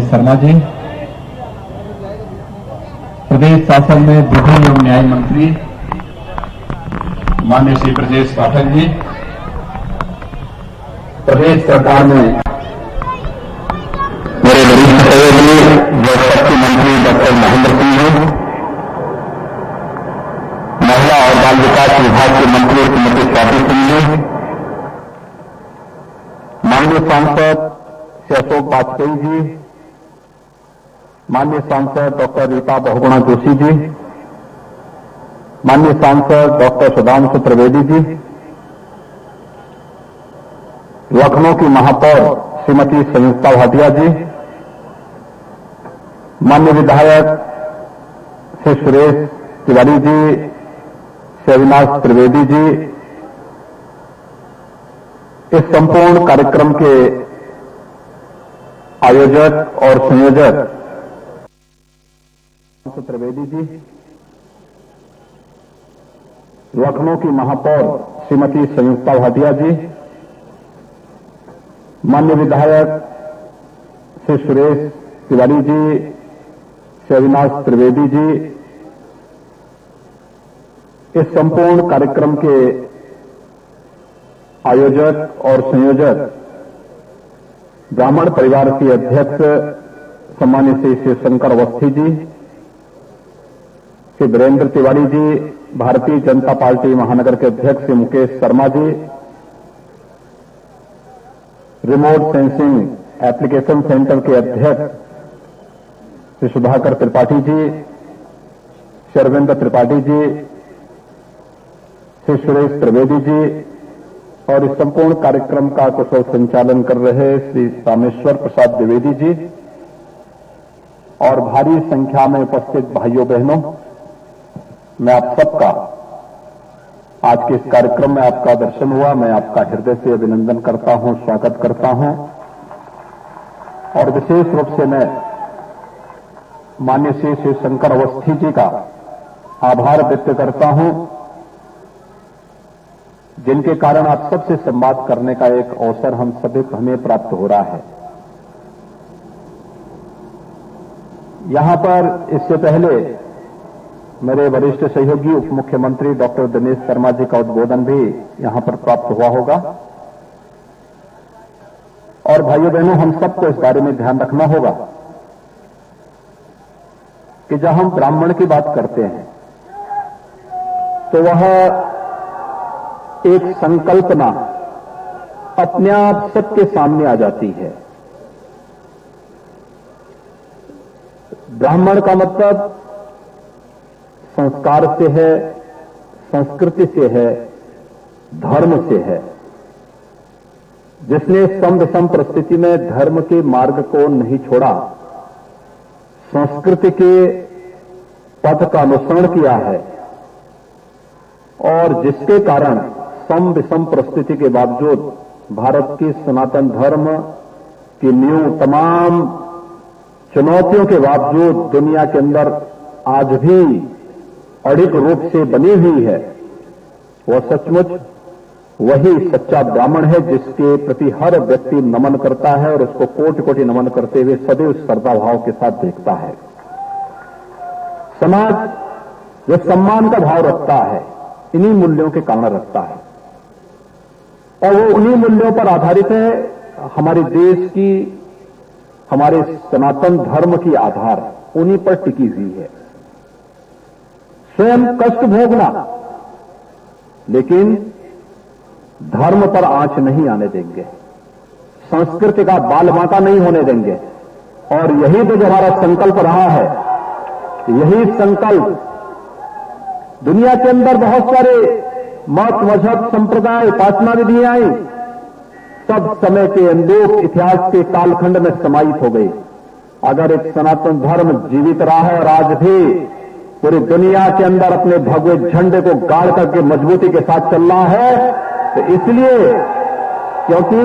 शर्मा जी, प्रदेश शासन में विधि एवं न्याय मंत्री माननीय श्री ब्रजेश पाठक जी, प्रदेश सरकार में मेरे वरिष्ठ सहयोगी जल शक्ति मंत्री डॉक्टर महेंद्र सिंह जी, महिला और बाल विकास विभाग के मंत्री श्रीमती स्वाति सिंह जी, माननीय सांसद श्री अशोक वाजपेयी जी, माननीय सांसद डॉक्टर रीता बहुगुणा जोशी जी, माननीय सांसद डॉक्टर सुधांशु त्रिवेदी जी, लखनऊ की महापौर श्रीमती संयुक्ता भाटिया जी, माननीय विधायक श्री सुरेश तिवारी जी, श्री अविनाश त्रिवेदी जी, इस संपूर्ण कार्यक्रम के आयोजक और संयोजक त्रिवेदी जी, लखनऊ की महापौर श्रीमती संयुक्ता भाटिया जी, माननीय विधायक श्री सुरेश तिवारी जी, श्री अविनाश त्रिवेदी जी, इस संपूर्ण कार्यक्रम के आयोजक और संयोजक ब्राह्मण परिवार के अध्यक्ष सम्मानित श्री शिवशंकर अवस्थी जी, श्री वीरेंद्र तिवारी जी, भारतीय जनता पार्टी महानगर के अध्यक्ष Shri Mukesh Sharma ji, remote sensing application centre के अध्यक्ष श्री सुधाकर त्रिपाठी जी, श्री अरविंद त्रिपाठी जी, श्री सुरेश त्रिवेदी जी और इस संपूर्ण कार्यक्रम का कुशल संचालन कर रहे श्री रामेश्वर प्रसाद द्विवेदी जी और भारी संख्या में उपस्थित भाइयों बहनों, मैं आप सबका आज के इस कार्यक्रम में आपका दर्शन हुआ, मैं आपका हृदय से अभिनंदन करता हूं, स्वागत करता हूं और विशेष रूप से मैं माननीय श्री शिवशंकर अवस्थी जी का आभार व्यक्त करता हूं, जिनके कारण आप सबसे संवाद करने का एक अवसर हमें प्राप्त हो रहा है। यहां पर इससे पहले मेरे वरिष्ठ सहयोगी उप मुख्यमंत्री डॉक्टर दिनेश शर्मा जी का उद्बोधन भी यहां पर प्राप्त हुआ होगा और भाइयों बहनों, हम सबको इस बारे में ध्यान रखना होगा कि जब हम ब्राह्मण की बात करते हैं तो वह एक संकल्पना अपने आप सबके सामने आ जाती है। ब्राह्मण का मतलब संस्कार से है, संस्कृति से है, धर्म से है, जिसने सम विषम परिस्थिति में धर्म के मार्ग को नहीं छोड़ा, संस्कृति के पथ का अनुसरण किया है और जिसके कारण सम विषम परिस्थिति के बावजूद भारत की सनातन धर्म की नींव तमाम चुनौतियों के बावजूद दुनिया के अंदर आज भी अडिग रूप से बनी हुई है, वह सचमुच वही सच्चा ब्राह्मण है जिसके प्रति हर व्यक्ति नमन करता है और उसको कोटि कोटि नमन करते हुए सदैव श्रद्धा भाव के साथ देखता है। समाज जो सम्मान का भाव रखता है, इन्हीं मूल्यों के कारण रखता है और वो उन्हीं मूल्यों पर आधारित है। हमारे देश की, हमारे सनातन धर्म की आधार उन्हीं पर टिकी हुई है। स्वयं कष्ट भोगना, लेकिन धर्म पर आंच नहीं आने देंगे, संस्कृति का बालबांका नहीं होने देंगे और यही तो हमारा संकल्प रहा है। यही संकल्प दुनिया के अंदर बहुत सारे मत, मजहब, संप्रदाय, उपासना विधियां आई, सब समय के अंदोक इतिहास के कालखंड में समाहित हो गई। अगर एक सनातन धर्म जीवित रहा है और आज भी पूरी दुनिया के अंदर अपने भगवे झंडे को गाड़ करके मजबूती के साथ चल रहा है, तो इसलिए क्योंकि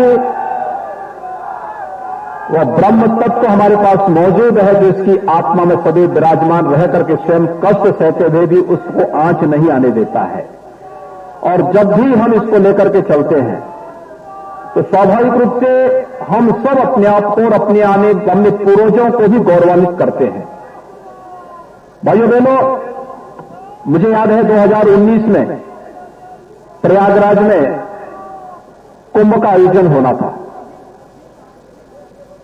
वह ब्रह्म तत्व हमारे पास मौजूद है, जो इसकी आत्मा में सदैव विराजमान रह करके स्वयं कष्ट सहते हुए भी उसको आंच नहीं आने देता है। और जब भी हम इसको लेकर के चलते हैं तो स्वाभाविक रूप से हम सब अपने आप को और अपने पूर्वजों को भी गौरवान्वित करते हैं। भाइयों बहनों, मुझे याद है 2019 में प्रयागराज में कुंभ का आयोजन होना था।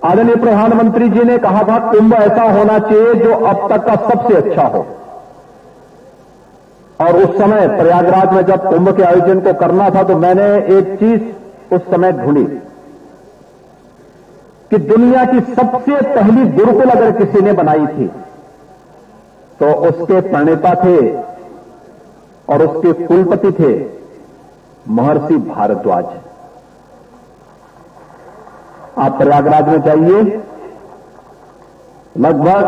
आदरणीय प्रधानमंत्री जी ने कहा था कुंभ ऐसा होना चाहिए जो अब तक का सबसे अच्छा हो। और उस समय प्रयागराज में जब कुंभ के आयोजन को करना था तो मैंने एक चीज उस समय ढूंढी कि दुनिया की सबसे पहली गुरुकुल अगर किसी ने बनाई थी तो उसके प्रणेता थे और उसके कुलपति थे महर्षि भारद्वाज। आप प्रयागराज में जाइए, लगभग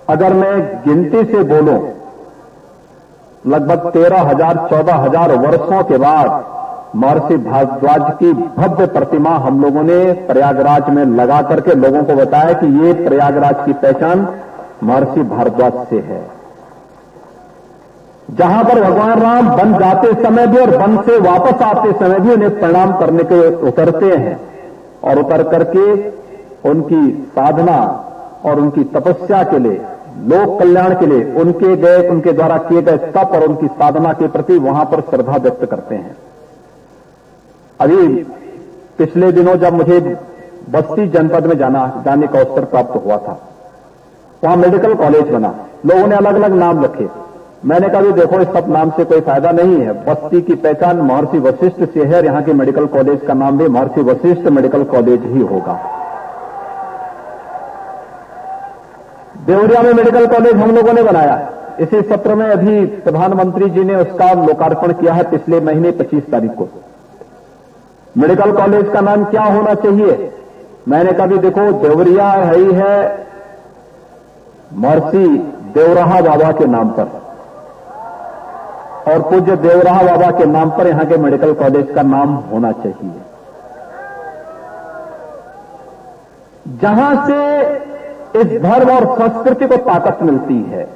अगर मैं गिनती से बोलूं लगभग 13,000 14,000 वर्षों के बाद महर्षि भारद्वाज की भव्य प्रतिमा हम लोगों ने प्रयागराज में लगा करके लोगों को बताया कि ये प्रयागराज की पहचान महर्षि भारद्वाज से है। जहां पर भगवान राम वन जाते समय भी और वन से वापस आते समय भी उन्हें प्रणाम करने के उतरते हैं और उतर करके उनकी साधना और उनकी तपस्या के लिए, लोक कल्याण के लिए उनके द्वारा किए गए तप और उनकी साधना के प्रति वहां पर श्रद्धा व्यक्त करते हैं। अभी पिछले दिनों जब मुझे बस्ती जनपद में जाने का अवसर प्राप्त हुआ था, वहां मेडिकल कॉलेज बना, लोगों ने अलग अलग नाम रखे। मैंने कहा भी देखो इस सब नाम से कोई फायदा नहीं है, बस्ती की पहचान महर्षि वशिष्ठ से है, यहां के मेडिकल कॉलेज का नाम भी महर्षि वशिष्ठ मेडिकल कॉलेज ही होगा। देवरिया में मेडिकल कॉलेज हम लोगों ने बनाया। इसी सत्र में अभी प्रधानमंत्री जी ने उसका लोकार्पण किया है पिछले महीने 25 तारीख को। मेडिकल कॉलेज का नाम क्या होना चाहिए? मैंने कहा भी देखो देवरिया है ही है महर्षि देवराहा बाबा के नाम पर, और पूज्य देवराहा बाबा के नाम पर यहां के मेडिकल कॉलेज का नाम होना चाहिए। जहां से इस धर्म और संस्कृति को ताकत मिलती है,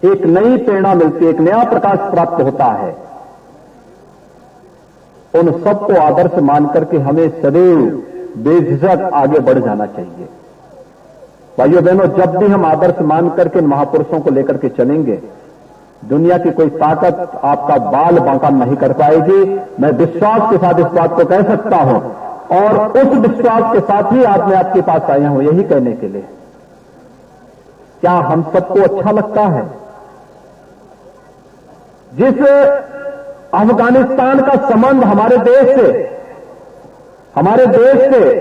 एक नई प्रेरणा मिलती है, एक नया प्रकाश प्राप्त होता है। उन सबको आदर्श मान करके हमें सदैव बेझिझक आगे बढ़ जाना चाहिए। भाइयों बहनों, जब भी हम आदर्श मान करके महापुरुषों को लेकर के चलेंगे, दुनिया की कोई ताकत आपका बाल बांका नहीं कर पाएगी। मैं विश्वास के साथ इस बात को कह सकता हूं, और उस विश्वास के साथ ही आज मैं आपके पास आया हूं यही कहने के लिए। क्या हम सबको अच्छा लगता है जिस अफगानिस्तान का संबंध हमारे देश से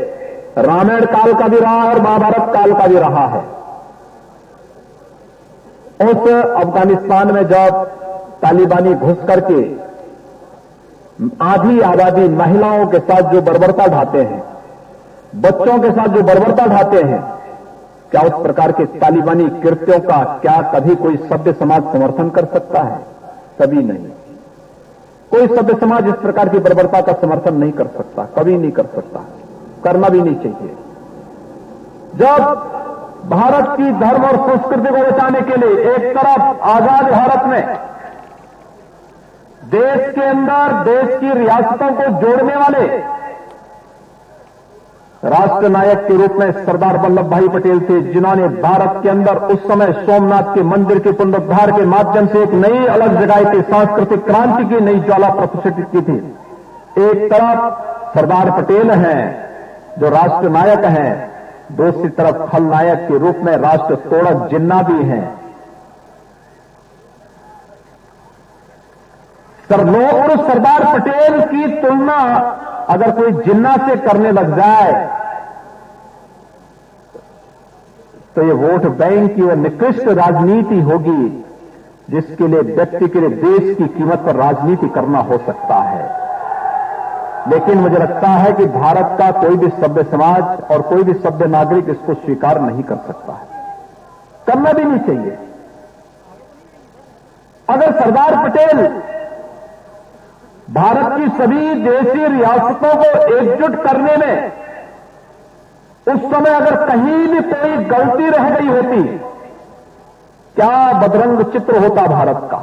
रामायण काल का भी रहा और महाभारत काल का भी रहा है। उस अफगानिस्तान में जब तालिबानी घुस करके आधी आबादी महिलाओं के साथ जो बर्बरता ढाते हैं, बच्चों के साथ जो बर्बरता ढाते हैं, क्या उस प्रकार के तालिबानी कृत्यों का क्या कभी कोई सभ्य समाज समर्थन कर सकता है? कभी नहीं। कोई सभ्य समाज इस प्रकार की बर्बरता का समर्थन नहीं कर सकता, कभी नहीं कर सकता, करना भी नहीं चाहिए। जब भारत की धर्म और संस्कृति को बचाने के लिए एक तरफ आजाद भारत में देश के अंदर देश की रियासतों को जोड़ने वाले राष्ट्र नायक के रूप में सरदार वल्लभ भाई पटेल थे, जिन्होंने भारत के अंदर उस समय सोमनाथ के मंदिर के पुनरुद्धार के माध्यम से एक नई अलग जगह की सांस्कृतिक क्रांति की नई ज्वाला प्रतिष्ठित की थी। एक तरफ सरदार पटेल हैं जो राष्ट्र नायक हैं, दूसरी तरफ खलनायक के रूप में राष्ट्र तोड़क जिन्ना भी हैं। और सरदार पटेल की तुलना अगर कोई जिन्ना से करने लग जाए तो ये वोट बैंक की और निकृष्ट राजनीति होगी, जिसके लिए व्यक्ति के लिए देश की कीमत पर राजनीति करना हो सकता है। लेकिन मुझे लगता है कि भारत का कोई भी सभ्य समाज और कोई भी सभ्य नागरिक इसको स्वीकार नहीं कर सकता है, करना भी नहीं चाहिए। अगर सरदार पटेल भारत की सभी देशी रियासतों को एकजुट करने में उस समय अगर कहीं भी कोई गलती रह गई होती, क्या बदरंग चित्र होता भारत का।